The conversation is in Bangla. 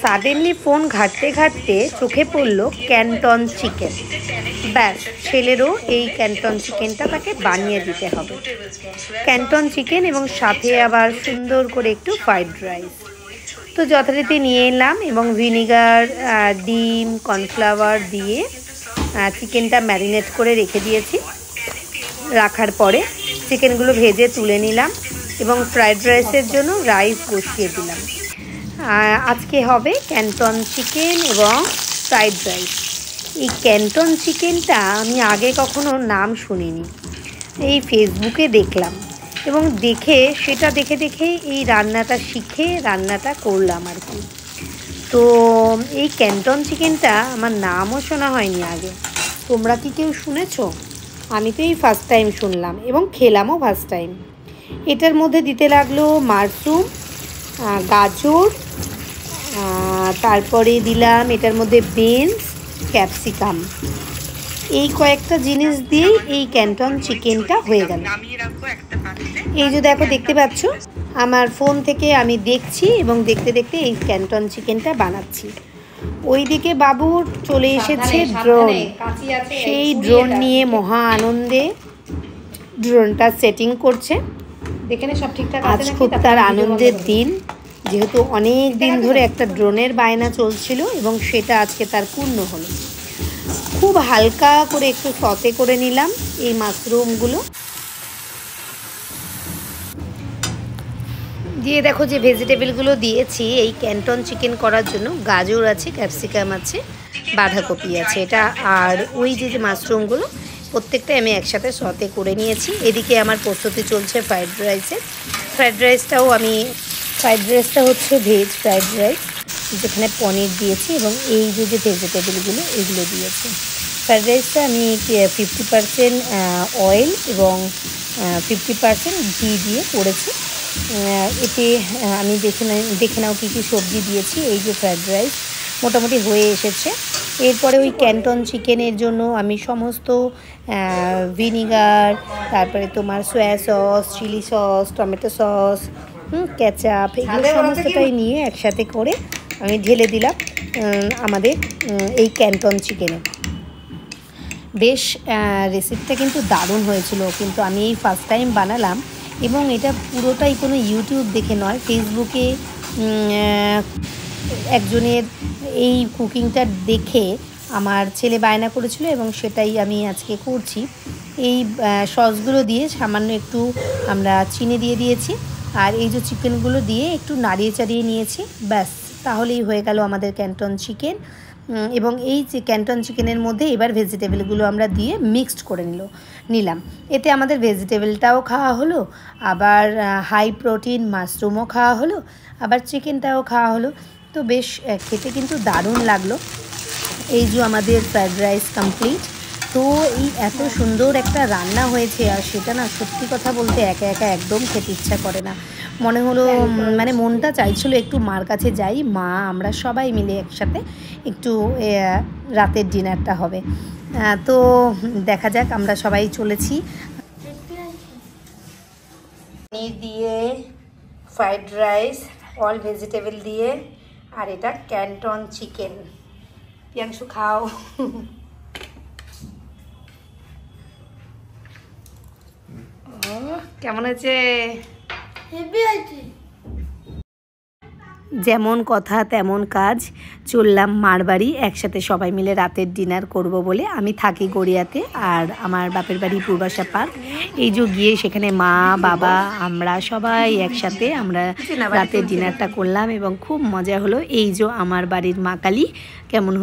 সাডেনলি ফোন ঘাঁটতে ঘাঁটতে চোখে পড়ল ক্যান্টন চিকেন। ব্যাস, ছেলেরও এই ক্যান্টন চিকেনটা তাকে বানিয়ে দিতে হবে। ক্যান্টন চিকেন এবং সাথে আবার সুন্দর করে একটু ফ্রাইড রাইস। তো যথারীতি নিয়ে এলাম এবং ভিনিগার, ডিম, কর্নফ্লাওয়ার দিয়ে চিকেনটা ম্যারিনেট করে রেখে দিয়েছি। রাখার পরে চিকেনগুলো ভেজে তুলে নিলাম এবং ফ্রাইড রাইসের জন্য রাইস বসিয়ে দিলাম। আজকে হবে ক্যান্টন চিকেন এবং ফ্রাইড রাইস। এই ক্যান্টন চিকেনটা আমি আগে কখনো নাম শুনিনি, এই ফেসবুকে দেখলাম এবং সেটা দেখে এই রান্নাটা শিখে রান্নাটা করলাম আর কি। তো এই ক্যান্টন চিকেনটা আমার নামও শোনা হয়নি আগে। তোমরা কি কেউ শুনেছো? আমি তো এই ফার্স্ট টাইম শুনলাম এবং খেলামও ফার্স্ট টাইম। এটার মধ্যে দিতে লাগলো মাশরুম, গাজর, তারপরে দিলাম এটার মধ্যে বিনস, ক্যাপসিকাম। এই কয়েকটা জিনিস দিয়েই এই ক্যান্টন চিকেনটা হয়ে গেল। এই যে দেখো, দেখতে পাচ্ছ আমার ফোন থেকে আমি দেখছি এবং দেখতে দেখতে এই ক্যান্টন চিকেনটা বানাচ্ছি। ওইদিকে বাবুর চলে এসেছে ড্রোন। সেই ড্রোন নিয়ে মহা আনন্দে ড্রোনটা সেটিং করছে। সব ঠিকঠাক আজ খুব তার আনন্দের দিন, যেহেতু অনেক দিন ধরে একটা ড্রোনের বায়না চলছিল এবং সেটা আজকে তার পূর্ণ হলো। খুব হালকা করে একটু সতে করে নিলাম এই মাশরুমগুলো দিয়ে। দেখো যে ভেজিটেবলগুলো দিয়েছি এই ক্যান্টন চিকেন করার জন্য, গাজর আছে, ক্যাপসিকাম আছে, বাঁধাকপি আছে এটা, আর ওই যে মাশরুমগুলো প্রত্যেকটাই আমি একসাথে সতে করে নিয়েছি। এদিকে আমার প্রস্তুতি চলছে ফ্রাইড রাইসের। ফ্রাইড রাইসটা হচ্ছে ভেজ ফ্রাইড রাইস, যেখানে পনির দিয়েছি এবং এই যে ভেজিটেবলগুলো এগুলো দিয়েছি। ফ্রাইড রাইসটা আমি 50% অয়েল এবং 50% ঘি দিয়ে করেছি। এতে আমি দেখে নাও কী সবজি দিয়েছি। এই যে ফ্রাইড রাইস মোটামুটি হয়ে এসেছে। এরপরে ওই ক্যান্টন চিকেনের জন্য আমি সমস্ত ভিনিগার, তারপরে তোমার soya sauce, chilli sauce, tomato sauce, ketchup, এগুলো সমস্তটাই নিয়ে একসাথে করে আমি ঢেলে দিলাম আমাদের এই ক্যান্টন চিকেনে। বেশ রেসিপিটা কিন্তু দারুণ হয়েছিল, কিন্তু আমি এই ফার্স্ট টাইম বানালাম এবং এটা পুরোটাই কোনো ইউটিউব দেখে নয়, ফেসবুকে একজনের এই কুকিংটা দেখে আমার ছেলে বায়না করেছিল এবং সেটাই আমি আজকে করছি। এই সসগুলো দিয়ে সামান্য একটু আমরা চিনি দিয়ে দিয়েছি আর এই যে চিকেনগুলো দিয়ে একটু নাড়িয়ে চাড়িয়ে নিয়েছি। ব্যাস, তাহলেই হয়ে গেল আমাদের ক্যান্টন চিকেন। এবং এই যে ক্যান্টন চিকেনের মধ্যে এবার ভেজিটেবলগুলো আমরা দিয়ে মিক্সড করে নিলাম। এতে আমাদের ভেজিটেবলটাও খাওয়া হলো, আবার হাই প্রোটিন মাশরুমও খাওয়া হলো, আবার চিকেনটাও খাওয়া হলো। তো বেশ খেতে কিন্তু দারুণ লাগলো। এই যে আমাদের ফ্রাইড রাইস কমপ্লিট। তো এই এত সুন্দর একটা রান্না হয়েছে, আর সেটা না সত্যি কথা বলতে একা একা একদম খেতে ইচ্ছা করে না। মনে হলো মানে মনটা চাইছিল একটু মার কাছে যাই, মা আমরা সবাই মিলে একসাথে একটু রাতের ডিনারটা হবে। তো দেখা যাক, আমরা সবাই চলেছি। পনির দিয়ে ফ্রাইড রাইস, অল ভেজিটেবল দিয়ে, আর এটা ক্যান্টন চিকেন। প্রিয়াংশু খাও। কেমন হয়েছে? যেমন কথা তেমন কাজ, চললাম মার বাড়ি। একসাথে সবাই মিলে রাতের ডিনার করব বলে। আমি থাকি গড়িয়াতে আর আমার বাপের বাড়ি পূর্বাশা পার্ক। এই যে গিয়ে সেখানে মা, বাবা, আমরা সবাই একসাথে আমরা রাতের ডিনারটা করলাম এবং খুব মজা হলো। এই যে আমার বাড়ির মা কালী কেমন